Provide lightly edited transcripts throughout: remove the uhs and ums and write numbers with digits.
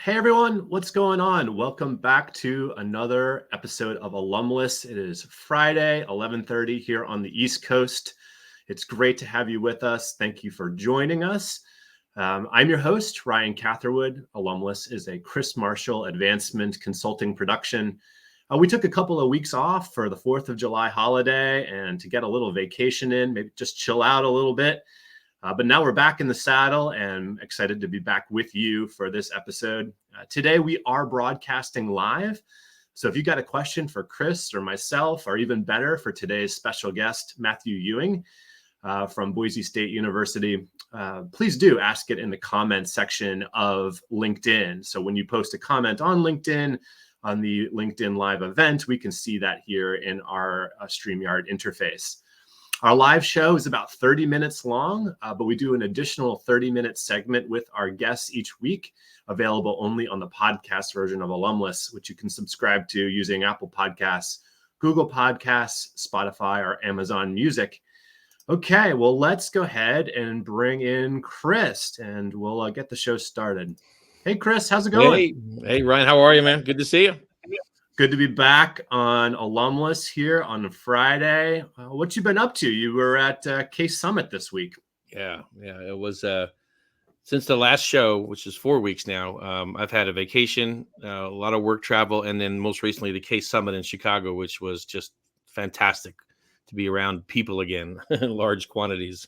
Hey everyone, what's going on? Welcome back to another episode of Alumless. It is Friday, 11:30 here on the East Coast. It's great to have you with us. Thank you for joining us. I'm your host, Ryan Catherwood. Alumless is a Chris Marshall advancement consulting production. We took a couple of weeks off for the 4th of July holiday and to get a little vacation in, maybe just chill out a little bit. But now we're back in the saddle and excited to be back with you for this episode. Today, we are broadcasting live. So if you got a question for Chris or myself, or even better for today's special guest, Matthew Ewing from Boise State University, please do ask it in the comments section of LinkedIn. So when you post a comment on LinkedIn, on the LinkedIn Live event, we can see that here in our StreamYard interface. Our live show is about 30 minutes long, but we do an additional 30-minute segment with our guests each week, available only on the podcast version of Alumless, which you can subscribe to using Apple Podcasts, Google Podcasts, Spotify, or Amazon Music. Okay, well, let's go ahead and bring in Chris, and we'll get the show started. Hey, Chris, how's it going? Hey, Ryan, how are you, man? Good to see you. Good to be back on Alumless here on Friday. What you been up to? You were at Case Summit this week. Yeah. It was since the last show, which is 4 weeks now. I've had a vacation, a lot of work travel, and then most recently the Case Summit in Chicago, which was just fantastic to be around people again in large quantities.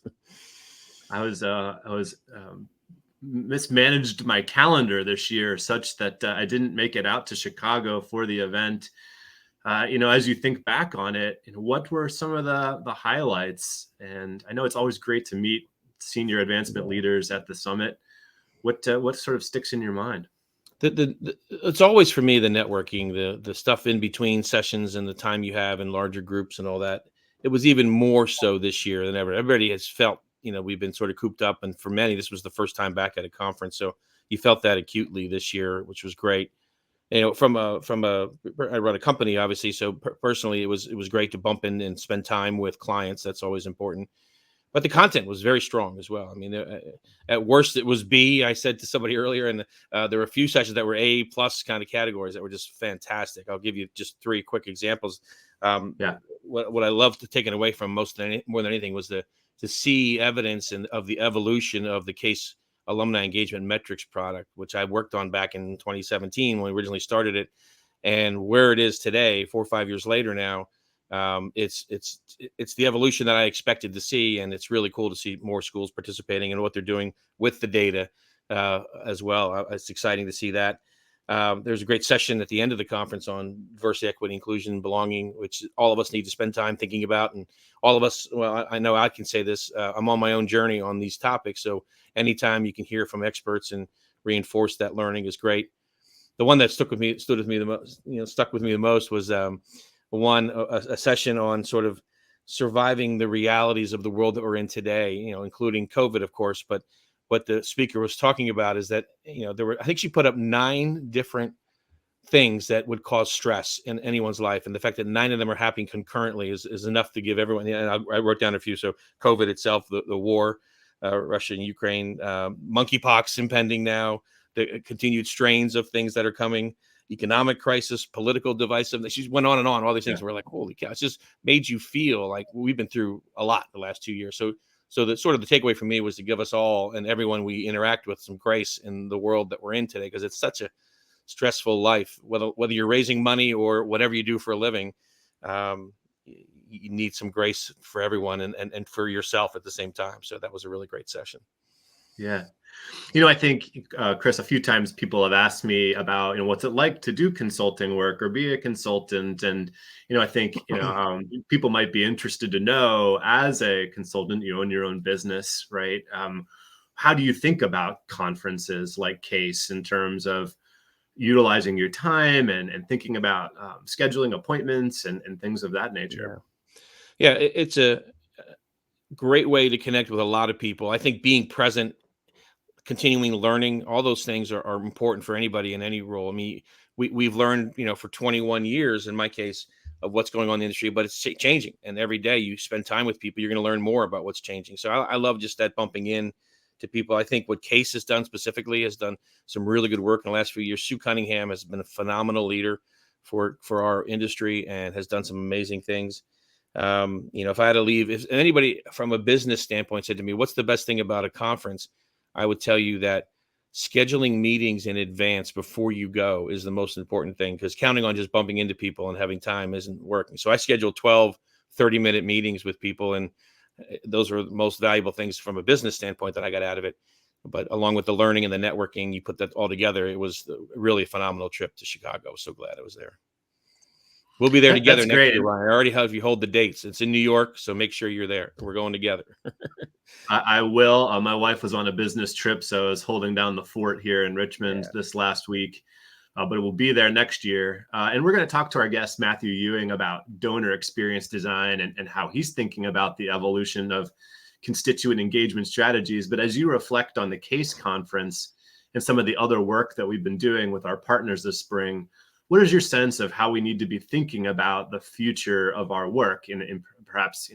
I was mismanaged my calendar this year such that I didn't make it out to Chicago for the event. As you think back on it, what were some of the highlights? And I know it's always great to meet senior advancement leaders at the summit. What sort of sticks in your mind? It's always for me the networking, the stuff in between sessions and the time you have in larger groups and all that. It was even more so this year than ever. Everybody has felt, we've been sort of cooped up, and for many, this was the first time back at a conference. So you felt that acutely this year, which was great. I run a company, obviously. So personally, it was great to bump in and spend time with clients. That's always important. But the content was very strong as well. I mean, at worst, it was B. I said to somebody earlier, and there were a few sessions that were A+ kind of categories that were just fantastic. I'll give you just 3 quick examples. What I loved taking away from more than anything was to see evidence of the evolution of the Case alumni engagement metrics product, which I worked on back in 2017 when we originally started it, and where it is today, 4 or 5 years later now. It's the evolution that I expected to see, and it's really cool to see more schools participating and what they're doing with the data as well. It's exciting to see that. There's a great session at the end of the conference on diversity, equity, inclusion, and belonging, which all of us need to spend time thinking about. And all of us, well, I know I can say this, I'm on my own journey on these topics. So anytime you can hear from experts and reinforce that learning is great. The one that stuck with me the most was a session on sort of surviving the realities of the world that we're in today, including COVID, of course. But what the speaker was talking about is that, I think she put up 9 different things that would cause stress in anyone's life. And the fact that 9 of them are happening concurrently is enough to give everyone, and I wrote down a few. So COVID itself, the war, Russia and Ukraine, monkeypox impending now, the continued strains of things that are coming, economic crisis, political divisiveness. She went on and on, all these things. We're like, holy cow, it just made you feel like we've been through a lot the last 2 years. So the sort of the takeaway for me was to give us all and everyone we interact with some grace in the world that we're in today, because it's such a stressful life. Whether you're raising money or whatever you do for a living, you need some grace for everyone and for yourself at the same time. So that was a really great session. Yeah. I think, Chris, a few times people have asked me about, what's it like to do consulting work or be a consultant. And, I think, people might be interested to know, as a consultant, you own your own business, right? How do you think about conferences like Case in terms of utilizing your time and thinking about scheduling appointments and things of that nature? Yeah, it's a great way to connect with a lot of people. I think being present, continuing learning, all those things are important for anybody in any role. I mean, we've learned, for 21 years, in my case, of what's going on in the industry, but it's changing. And every day you spend time with people, you're going to learn more about what's changing. So I love just that bumping in to people. I think what Case has done specifically has done some really good work in the last few years. Sue Cunningham has been a phenomenal leader for our industry and has done some amazing things. If I had to leave, if anybody from a business standpoint said to me, what's the best thing about a conference? I would tell you that scheduling meetings in advance before you go is the most important thing, because counting on just bumping into people and having time isn't working. So I schedule 12 30-minute meetings with people, and those are the most valuable things from a business standpoint that I got out of it. But along with the learning and the networking, you put that all together, it was really a phenomenal trip to Chicago. So glad I was there. We'll be there together next year, Ryan. I already have you hold the dates. It's in New York, so make sure you're there. We're going together. I will. My wife was on a business trip, so I was holding down the fort here in Richmond this last week. But we'll be there next year. And we're going to talk to our guest, Matthew Ewing, about donor experience design and how he's thinking about the evolution of constituent engagement strategies. But as you reflect on the CASE conference and some of the other work that we've been doing with our partners this spring, what is your sense of how we need to be thinking about the future of our work in perhaps,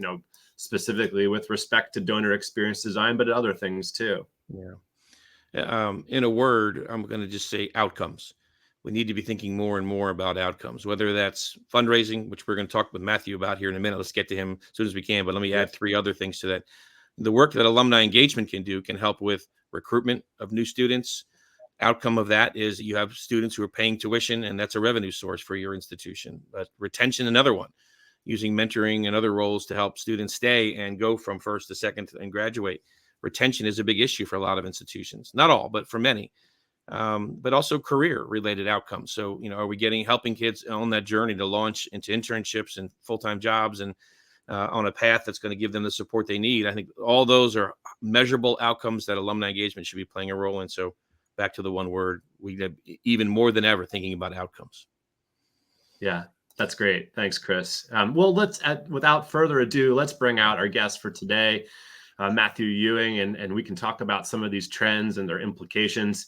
specifically with respect to donor experience design, but other things too? Yeah. In a word, I'm going to just say outcomes. We need to be thinking more and more about outcomes, whether that's fundraising, which we're going to talk with Matthew about here in a minute. Let's get to him as soon as we can, but let me add 3 other things to that. The work that alumni engagement can do can help with recruitment of new students. Outcome of that is you have students who are paying tuition, and that's a revenue source for your institution. But retention, another one, using mentoring and other roles to help students stay and go from first to second and graduate. Retention is a big issue for a lot of institutions, not all, but for many. But also career related outcomes. So, are we helping kids on that journey to launch into internships and full-time jobs and on a path that's going to give them the support they need? I think all those are measurable outcomes that alumni engagement should be playing a role in. So back to the one word, we have even more than ever thinking about outcomes. Yeah, that's great. Thanks, Chris. Well, without further ado, let's bring out our guest for today, Matthew Ewing, and we can talk about some of these trends and their implications.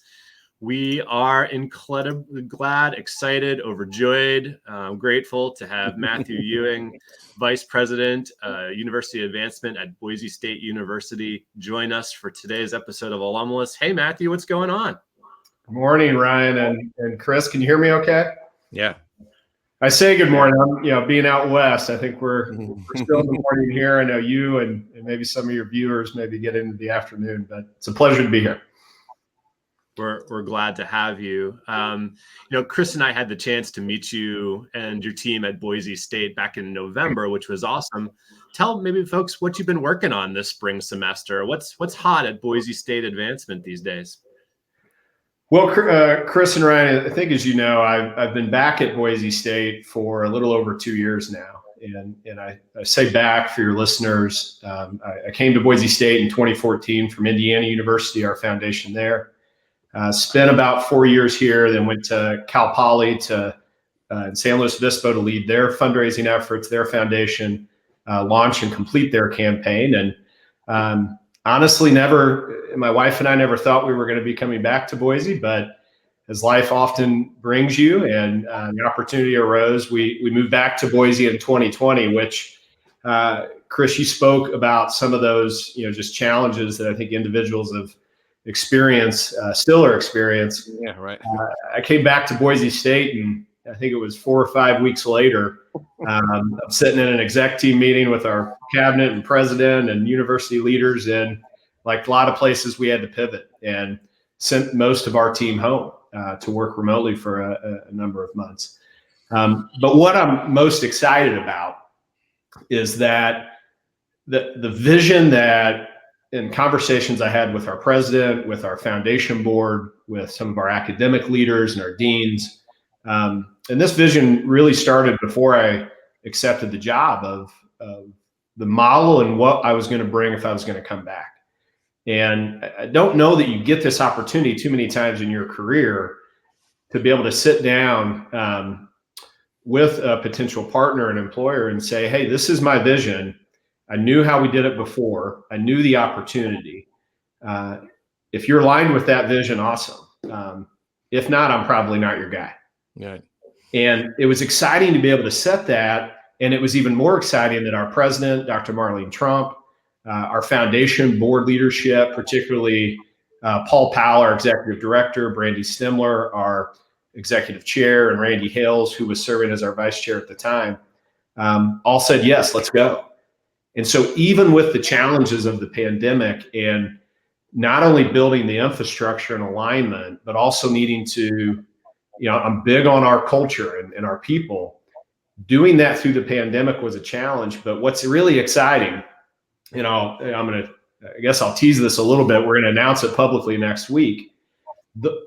We are incredibly glad, excited, overjoyed, grateful to have Matthew Ewing, Vice President, University Advancement at Boise State University, join us for today's episode of Alumless. Hey, Matthew, what's going on? Good morning, Ryan and Chris. Can you hear me okay? Yeah. I say good morning. I'm, being out west, I think we're still in the morning here. I know you and maybe some of your viewers maybe get into the afternoon, but it's a pleasure to be here. We're glad to have you. Chris and I had the chance to meet you and your team at Boise State back in November, which was awesome. Tell maybe folks what you've been working on this spring semester. What's hot at Boise State Advancement these days? Well, Chris and Ryan, I think as you know, I've been back at Boise State for a little over 2 years now. And I say back for your listeners, I came to Boise State in 2014 from Indiana University, our foundation there. Spent about 4 years here, then went to Cal Poly in San Luis Obispo to lead their fundraising efforts, their foundation, launch and complete their campaign. And honestly, my wife and I never thought we were going to be coming back to Boise, but as life often brings you and the opportunity arose, we moved back to Boise in 2020, which, Chris, you spoke about some of those, just challenges that I think individuals have still are experiencing. Yeah, right. I came back to Boise State, and I think it was 4 or 5 weeks later, I'm sitting in an exec team meeting with our cabinet and president and university leaders, and like a lot of places, we had to pivot and sent most of our team home to work remotely for a number of months. But what I'm most excited about is that the vision that in conversations I had with our president, with our foundation board, with some of our academic leaders and our deans, and this vision really started before I accepted the job of the model and what I was going to bring if I was going to come back. And I don't know that you get this opportunity too many times in your career to be able to sit down with a potential partner and employer and say, hey, this is my vision. I knew how we did it before. I knew the opportunity. If you're aligned with that vision, awesome. If not, I'm probably not your guy. Right. And it was exciting to be able to set that. And it was even more exciting that our president, Dr. Marlene Trump, our foundation board leadership, particularly Paul Powell, our executive director, Brandy Stimler, our executive chair, and Randy Hales, who was serving as our vice chair at the time, all said, yes, let's go. And so even with the challenges of the pandemic and not only building the infrastructure and alignment, but also needing to, I'm big on our culture and our people. Doing that through the pandemic was a challenge, but what's really exciting, I guess I'll tease this a little bit. We're going to announce it publicly next week.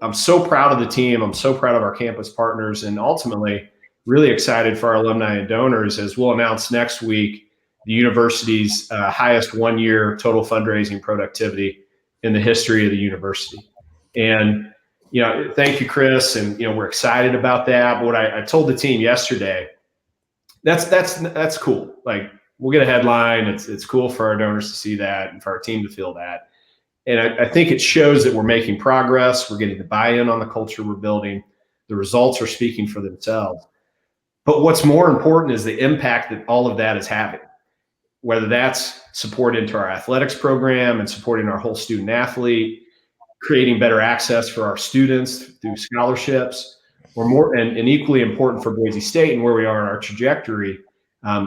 I'm so proud of the team. I'm so proud of our campus partners, and ultimately really excited for our alumni and donors, as we'll announce next week the university's highest one-year total fundraising productivity in the history of the university. And, thank you, Chris. And, we're excited about that. But what I told the team yesterday, that's cool. Like, we'll get a headline. It's cool for our donors to see that and for our team to feel that. And I think it shows that we're making progress. We're getting the buy-in on the culture we're building. The results are speaking for themselves. But what's more important is the impact that all of that is having, whether that's support into our athletics program and supporting our whole student athlete, creating better access for our students through scholarships, or more, and equally important for Boise State and where we are in our trajectory,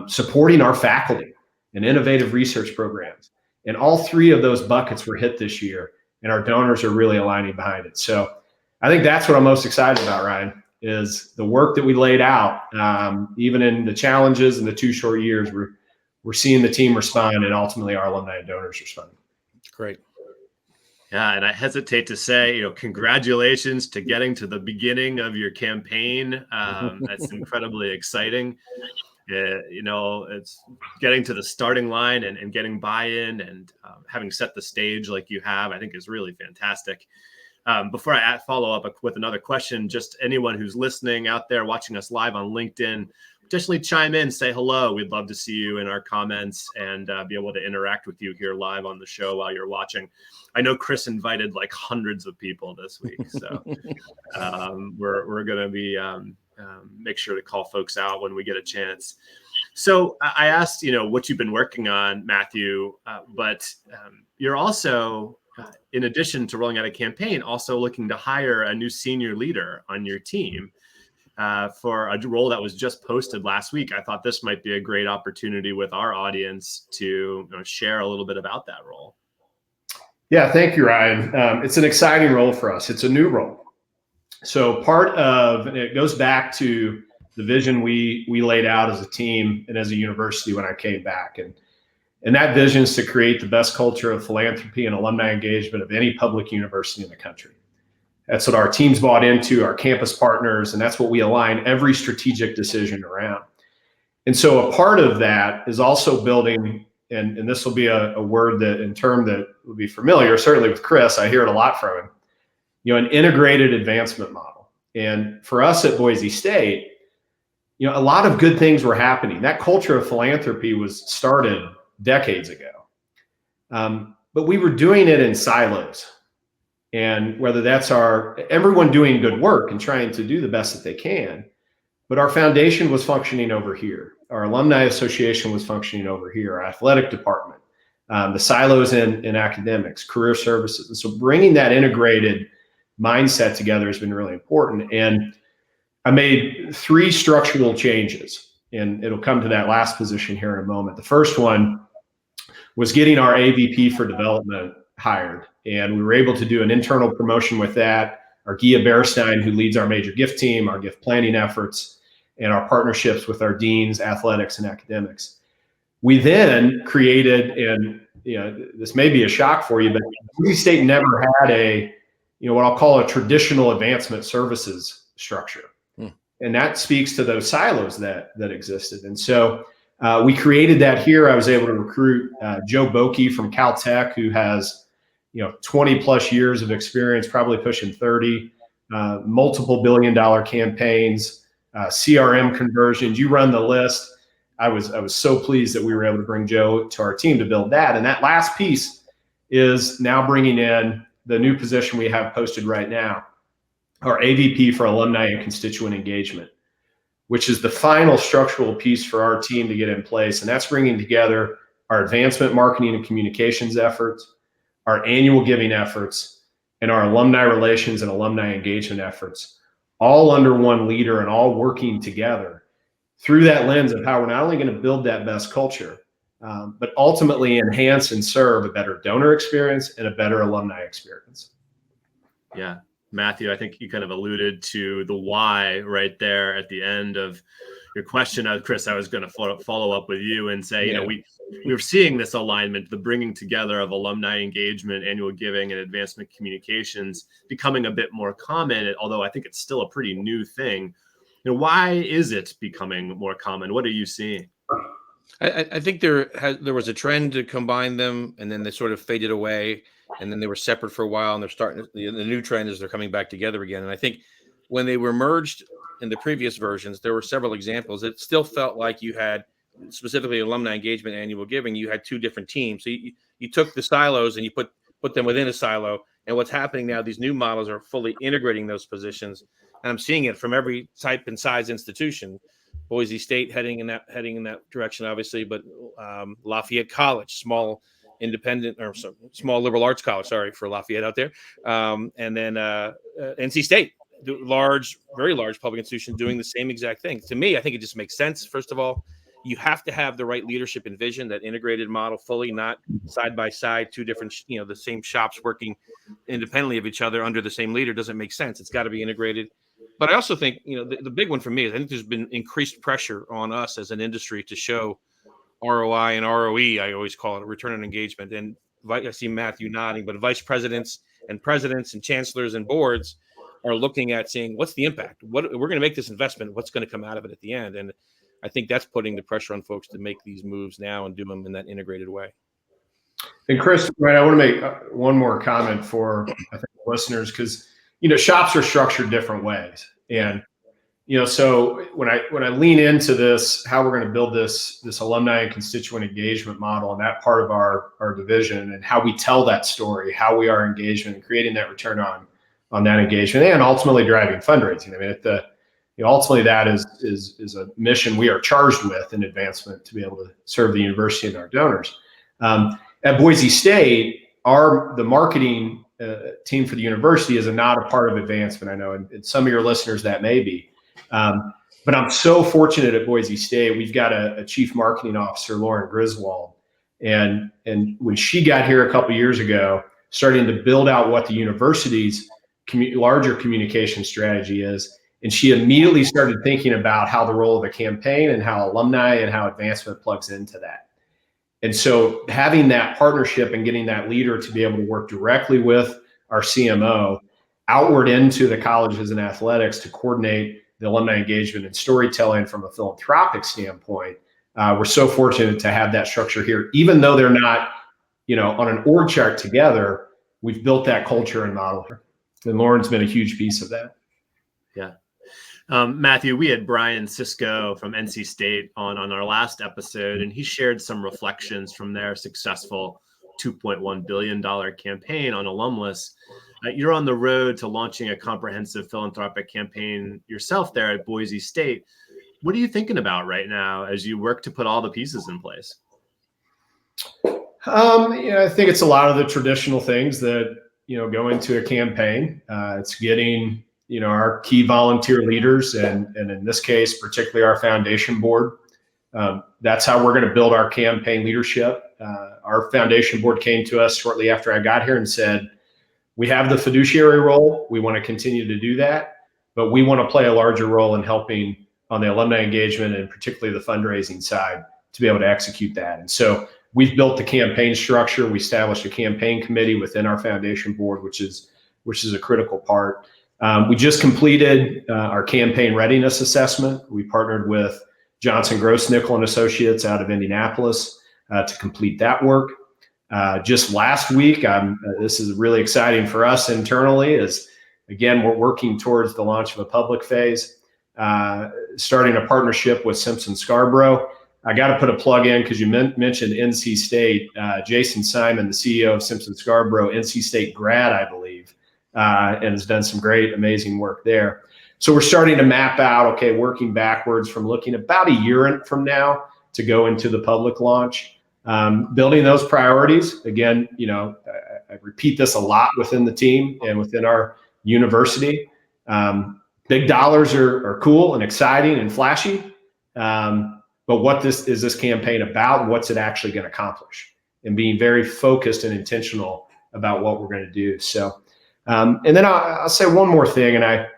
supporting our faculty and innovative research programs. And all three of those buckets were hit this year, and our donors are really aligning behind it. So I think that's what I'm most excited about, Ryan, is the work that we laid out. Even in the challenges and the 2 short years, we're seeing the team respond, and ultimately our alumni and donors respond. Great. Yeah, and I hesitate to say, congratulations to getting to the beginning of your campaign. That's incredibly exciting. It's getting to the starting line and getting buy-in and having set the stage like you have, I think is really fantastic. Before I follow up with another question, just anyone who's listening out there, watching us live on LinkedIn, additionally chime in, say hello. We'd love to see you in our comments and be able to interact with you here live on the show while you're watching. I know Chris invited like hundreds of people this week, so we're going to be make sure to call folks out when we get a chance. So I asked, what you've been working on, Matthew, but you're also, in addition to rolling out a campaign, also looking to hire a new senior leader on your team for a role that was just posted last week. I thought this might be a great opportunity with our audience to share a little bit about that role. Yeah, thank you, Ryan. It's an exciting role for us. It's a new role. So it goes back to the vision we laid out as a team and as a university when I came back. And that vision is to create the best culture of philanthropy and alumni engagement of any public university in the country. That's what our team's bought into, our campus partners, and that's what we align every strategic decision around. And so a part of that is also building, and this will be a word term that will be familiar, certainly with Chris, I hear it a lot from him, an integrated advancement model. And for us at Boise State, a lot of good things were happening. That culture of philanthropy was started decades ago. But we were doing it in silos. And whether that's everyone doing good work and trying to do the best that they can, but our foundation was functioning over here. Our alumni association was functioning over here, our athletic department, the silos in academics, career services. And so bringing that integrated mindset together has been really important. And I made 3 structural changes, and it'll come to that last position here in a moment. The first one was getting our AVP for development hired, and we were able to do an internal promotion with that. Our Gia Bearstein, who leads our major gift team, our gift planning efforts, and our partnerships with our deans, athletics, and academics. We then created, and this may be a shock for you, but Boise State never had what I'll call a traditional advancement services structure. And that speaks to those silos that existed. And so we created that here. I was able to recruit Joe Boki from Caltech, who has 20 plus years of experience, probably pushing 30, multiple billion-dollar campaigns, CRM conversions. You run the list. I was so pleased that we were able to bring Joe to our team to build that. And that last piece is now bringing in the new position we have posted right now, our AVP for alumni and constituent engagement, which is the final structural piece for our team to get in place. And that's bringing together our advancement marketing and communications efforts, our annual giving efforts, and our alumni relations and alumni engagement efforts, all under one leader and all working together through that lens of how we're not only going to build that best culture, but ultimately enhance and serve a better donor experience and a better alumni experience. Yeah. Matthew, I think you kind of alluded to the why right there at the end of your question. Chris, I was going to follow up with you and say, we're seeing this alignment, the bringing together of alumni engagement, annual giving, and advancement communications becoming a bit more common, although I think it's still a pretty new thing. Why is it becoming more common? What are you seeing? I think there was a trend to combine them, and then they sort of faded away, and then they were separate for a while, and they're starting. The new trend is they're coming back together again. And I think when they were merged in the previous versions, there were several examples. It still felt like you had, specifically alumni engagement, annual giving, you had two different teams. So you took the silos and you put them within a silo. And what's happening now, these new models are fully integrating those positions, and I'm seeing it from every type and size institution. Boise State heading in that direction, obviously, but Lafayette College, small independent or small liberal arts college, sorry for Lafayette out there, and then NC State, very large public institution doing the same exact thing. To me, I think it just makes sense. First of all, you have to have the right leadership and vision, that integrated model fully, not side by side, two different, the same shops working independently of each other under the same leader doesn't make sense. It's got to be integrated. But I also think, the big one for me is I think there's been increased pressure on us as an industry to show ROI and ROE. I always call it return on engagement. And I see Matthew nodding, but vice presidents and presidents and chancellors and boards are looking at saying, what's the impact? We're going to make this investment. What's going to come out of it at the end? And I think that's putting the pressure on folks to make these moves now and do them in that integrated way. And Chris, right, I want to make one more comment for I think listeners, because shops are structured different ways, and so when I lean into this, how we're going to build this alumni and constituent engagement model, and that part of our division, and how we tell that story, how we are engagement and creating that return on that engagement, and ultimately driving fundraising. I mean, ultimately that is a mission we are charged with in advancement to be able to serve the university and our donors. At Boise State, the marketing team for the university is not a part of advancement. I know, and some of your listeners that may be. But I'm so fortunate at Boise State. We've got a chief marketing officer, Lauren Griswold. And when she got here a couple of years ago, starting to build out what the university's larger communication strategy is, and she immediately started thinking about how the role of a campaign and how alumni and how advancement plugs into that. And so having that partnership and getting that leader to be able to work directly with our CMO outward into the colleges and athletics to coordinate the alumni engagement and storytelling from a philanthropic standpoint, we're so fortunate to have that structure here. Even though they're not, on an org chart together, we've built that culture and model here. And Lauren's been a huge piece of that. Yeah. Matthew, we had Brian Sisko from NC State on our last episode, and he shared some reflections from their successful $2.1 billion campaign on Alumless. You're on the road to launching a comprehensive philanthropic campaign yourself there at Boise State. What are you thinking about right now as you work to put all the pieces in place? I think it's a lot of the traditional things that, go into a campaign. It's getting, our key volunteer leaders, and in this case, particularly our foundation board. That's how we're going to build our campaign leadership. Our foundation board came to us shortly after I got here and said, we have the fiduciary role. We want to continue to do that, but we want to play a larger role in helping on the alumni engagement and particularly the fundraising side to be able to execute that. And so we've built the campaign structure. We established a campaign committee within our foundation board, which is a critical part. We just completed our campaign readiness assessment. We partnered with Johnson Gross-Nickel and Associates out of Indianapolis to complete that work. Just last week, this is really exciting for us internally, is again, we're working towards the launch of a public phase, starting a partnership with Simpson Scarborough. I got to put a plug in because you mentioned NC State. Jason Simon, the CEO of Simpson Scarborough, NC State grad, I believe, and has done some great, amazing work there. So we're starting to map out, working backwards from looking about a year from now to go into the public launch. building those priorities. Again, I repeat this a lot within the team and within our university. Big dollars are cool and exciting and flashy. But what is this campaign about? What's it actually going to accomplish? And being very focused and intentional about what we're going to do. So, and then I'll say one more thing, and I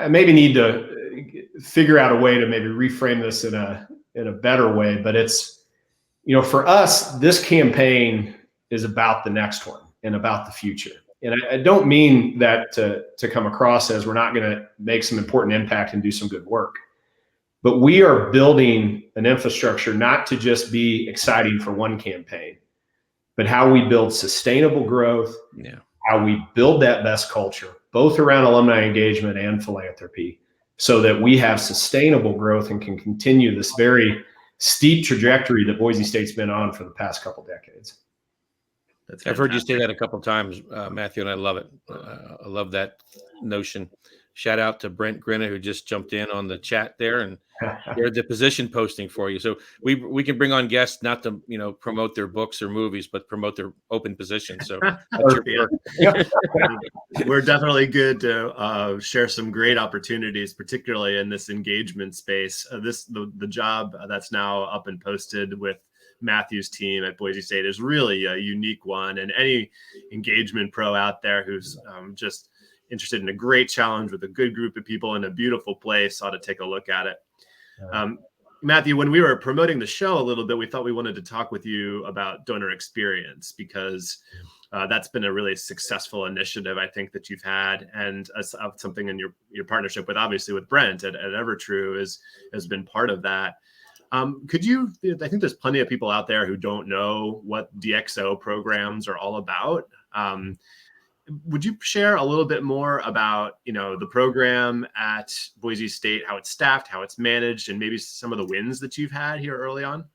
maybe need to figure out a way to maybe reframe this in a better way. But it's, for us, this campaign is about the next one and about the future. And I don't mean that to come across as we're not going to make some important impact and do some good work. But we are building an infrastructure not to just be exciting for one campaign, but how we build sustainable growth, how we build that best culture, both around alumni engagement and philanthropy, so that we have sustainable growth and can continue this very steep trajectory that Boise State's been on for the past couple decades. I've heard you say that a couple of times, Matthew, and I love it. I love that notion. Shout out to Brent Grinna, who just jumped in on the chat there and shared the position posting for you. So we can bring on guests not to promote their books or movies, but promote their open positions. So we're definitely good to share some great opportunities, particularly in this engagement space. The job that's now up and posted with Matthew's team at Boise State is really a unique one, and any engagement pro out there who's just interested in a great challenge with a good group of people in a beautiful place ought to take a look at it. Matthew, when we were promoting the show a little bit, we thought we wanted to talk with you about donor experience, because that's been a really successful initiative, I think, that you've had, and something in your partnership with, obviously, with Brent at Evertrue has been part of that. I think there's plenty of people out there who don't know what DXO programs are all about. Would you share a little bit more about, the program at Boise State, how it's staffed, how it's managed, and maybe some of the wins that you've had here early on?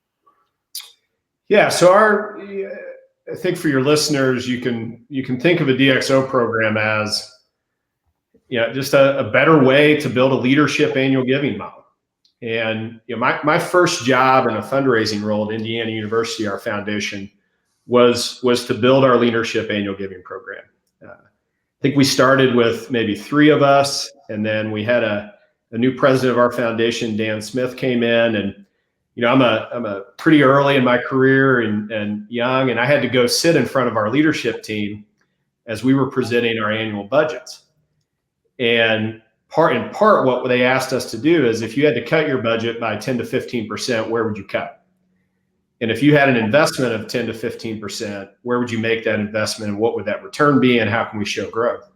Yeah. So I think for your listeners, you can think of a DXO program as, just a better way to build a leadership annual giving model. And my first job in a fundraising role at Indiana University, our foundation, was to build our leadership annual giving program. I think we started with maybe 3 of us, and then we had a new president of our foundation, Dan Smith, came in, and I'm a pretty early in my career and young, and I had to go sit in front of our leadership team as we were presenting our annual budgets. And in part, what they asked us to do is, if you had to cut your budget by 10 to 15%, where would you cut? And if you had an investment of 10 to 15%, where would you make that investment, and what would that return be, and how can we show growth?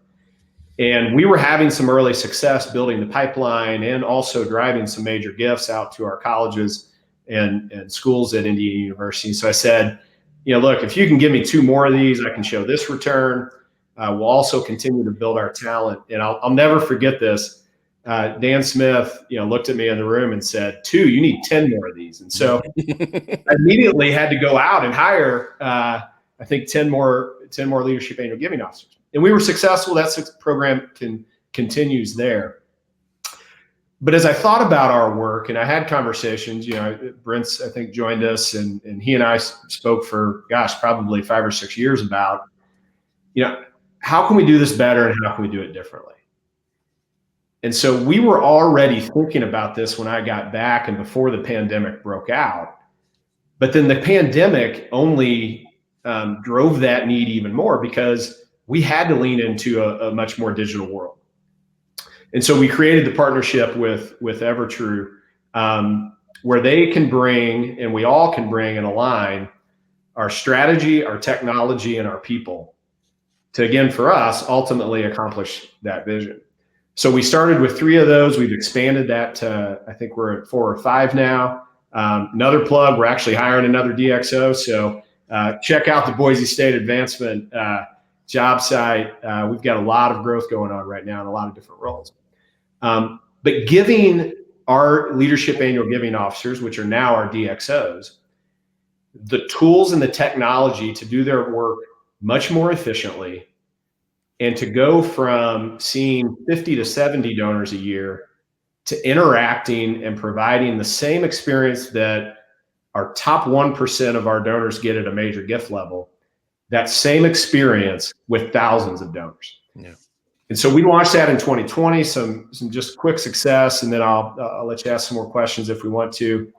And we were having some early success building the pipeline and also driving some major gifts out to our colleges and schools at Indiana University. So I said, look, if you can give me 2 more of these, I can show this return. We'll also continue to build our talent. And I'll never forget this. Dan Smith, looked at me in the room and said, 2, you need 10 more of these. And so I immediately had to go out and hire, I think 10 more leadership annual giving officers. And we were successful. That program continues there. But as I thought about our work, and I had conversations, Brent's, I think, joined us, and he and I spoke for, probably 5 or 6 years about, how can we do this better, and how can we do it differently? And so we were already thinking about this when I got back and before the pandemic broke out. But then the pandemic only drove that need even more, because we had to lean into a much more digital world. And so we created the partnership with Evertrue, where they can bring, and we all can bring and align our strategy, our technology, and our people to, again, for us, ultimately accomplish that vision. So we started with 3 of those. We've expanded that to, I think we're at 4 or 5 now. Another plug, we're actually hiring another DXO. So check out the Boise State Advancement job site. We've got a lot of growth going on right now in a lot of different roles. But giving our leadership annual giving officers, which are now our DXOs, the tools and the technology to do their work much more efficiently, and to go from seeing 50 to 70 donors a year to interacting and providing the same experience that our top 1% of our donors get at a major gift level that same experience with thousands of donors. Yeah. And so we launched that in 2020, some just quick success, and then I'll let you ask some more questions if we want to.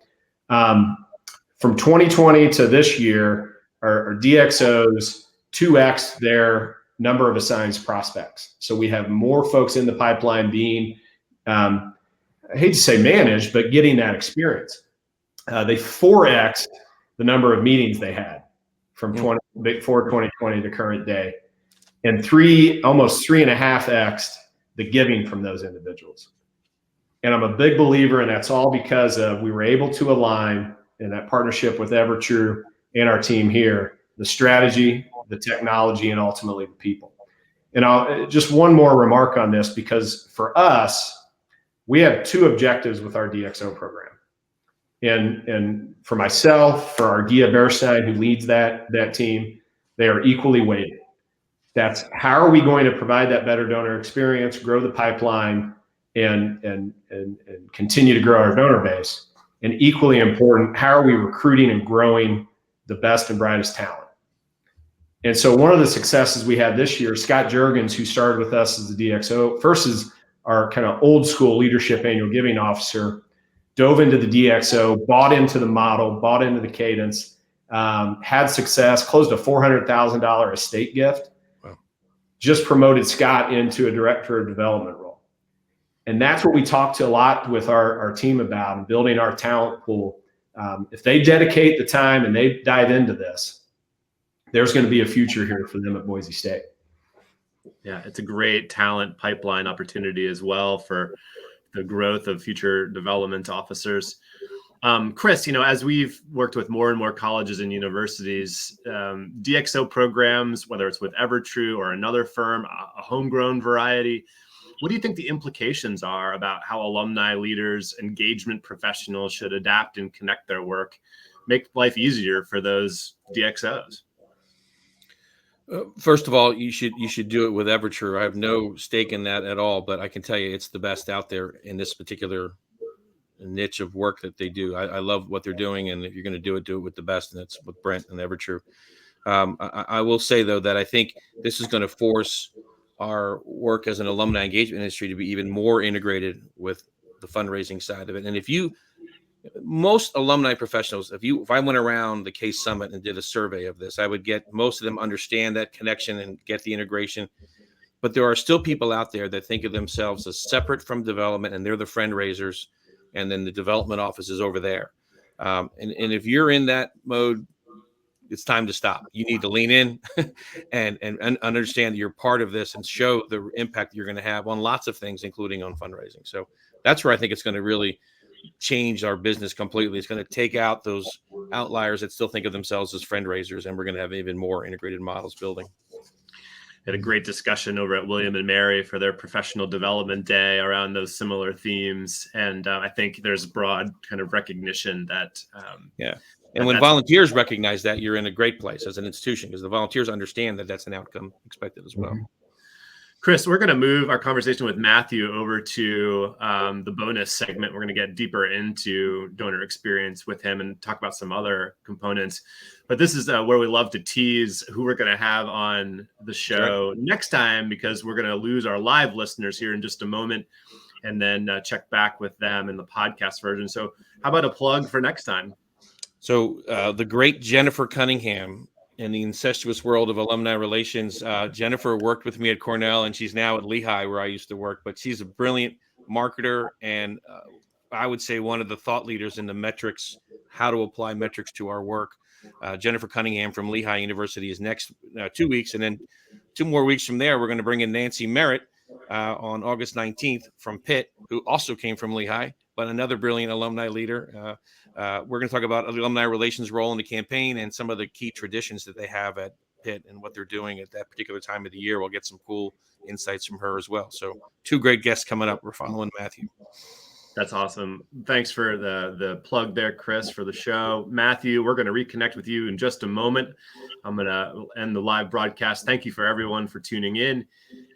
From 2020 to this year, our DXOs 2x their number of assigned prospects. So we have more folks in the pipeline being, I hate to say managed, but getting that experience. They 4x the number of meetings they had from before 2020 to current day, and almost 3.5x the giving from those individuals. And I'm a big believer, and that's all because we were able to align in that partnership with EverTrue and our team here, the strategy, the technology, and ultimately the people. And I'll just one more remark on this, because for us, we have two objectives with our DXO program. And for myself, for our Gia Bearstein, who leads that team, they are equally weighted. That's how are we going to provide that better donor experience, grow the pipeline, and continue to grow our donor base. And equally important, how are we recruiting and growing the best and brightest talent? And so one of the successes we had this year, Scott Juergens, who started with us as the DXO, first as our kind of old school leadership annual giving officer, dove into the DXO, bought into the model, bought into the cadence, had success, closed a $400,000 estate gift. Wow. Just promoted Scott into a director of development role. And that's what we talked to a lot with our team about, and building our talent pool. If they dedicate the time and they dive into this, there's going to be a future here for them at Boise State. Yeah, it's a great talent pipeline opportunity as well for the growth of future development officers. Chris, as we've worked with more and more colleges and universities, DXO programs, whether it's with EverTrue or another firm, a homegrown variety, what do you think the implications are about how alumni leaders, engagement professionals should adapt and connect their work, make life easier for those DXOs? First of all, you should do it with EverTrue. I have no stake in that at all, but I can tell you it's the best out there in this particular niche of work that they do. I love what they're doing, and if you're going to do it with the best, and that's with Brent and EverTrue. I will say, though, that I think this is going to force our work as an alumni engagement industry to be even more integrated with the fundraising side of it. And most alumni professionals, if I went around the Case Summit and did a survey of this, I would get most of them understand that connection and get the integration. But there are still people out there that think of themselves as separate from development, and they're the friend raisers, and then the development office is over there. And if you're in that mode, it's time to stop. You need to lean in and understand that you're part of this and show the impact you're going to have on lots of things, including on fundraising. So that's where I think it's going to really change our business completely. It's going to take out those outliers that still think of themselves as friend raisers, and we're going to have even more integrated models building. Had a great discussion over at William and Mary for their professional development day around those similar themes. And I think there's broad kind of recognition that. And when volunteers recognize that, you're in a great place as an institution, because the volunteers understand that that's an outcome expected as well. Mm-hmm. Chris, we're going to move our conversation with Matthew over to the bonus segment. We're going to get deeper into donor experience with him and talk about some other components. But this is where we love to tease who we're going to have on the show next time, because we're going to lose our live listeners here in just a moment, and then check back with them in the podcast version. So how about a plug for next time? So the great Jennifer Cunningham, in the incestuous world of alumni relations. Jennifer worked with me at Cornell, and she's now at Lehigh, where I used to work. But she's a brilliant marketer, and I would say one of the thought leaders in the metrics, how to apply metrics to our work. Jennifer Cunningham from Lehigh University is next 2 weeks. And then 2 more weeks from there, we're going to bring in Nancy Merritt on August 19th from Pitt, who also came from Lehigh, but another brilliant alumni leader. We're going to talk about alumni relations role in the campaign and some of the key traditions that they have at Pitt and what they're doing at that particular time of the year. We'll get some cool insights from her as well. So 2 great guests coming up. We're following Matthew. That's awesome. Thanks for the plug there, Chris, for the show. Matthew, we're going to reconnect with you in just a moment. I'm going to end the live broadcast. Thank you for everyone for tuning in,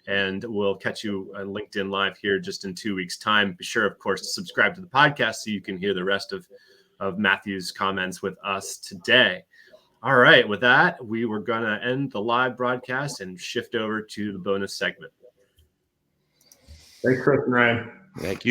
and we'll catch you on LinkedIn Live here just in 2 weeks' time. Be sure, of course, to subscribe to the podcast so you can hear the rest of of Matthew's comments with us today. All right, with that, we were going to end the live broadcast and shift over to the bonus segment. Thanks, Chris and Ryan. Thank you.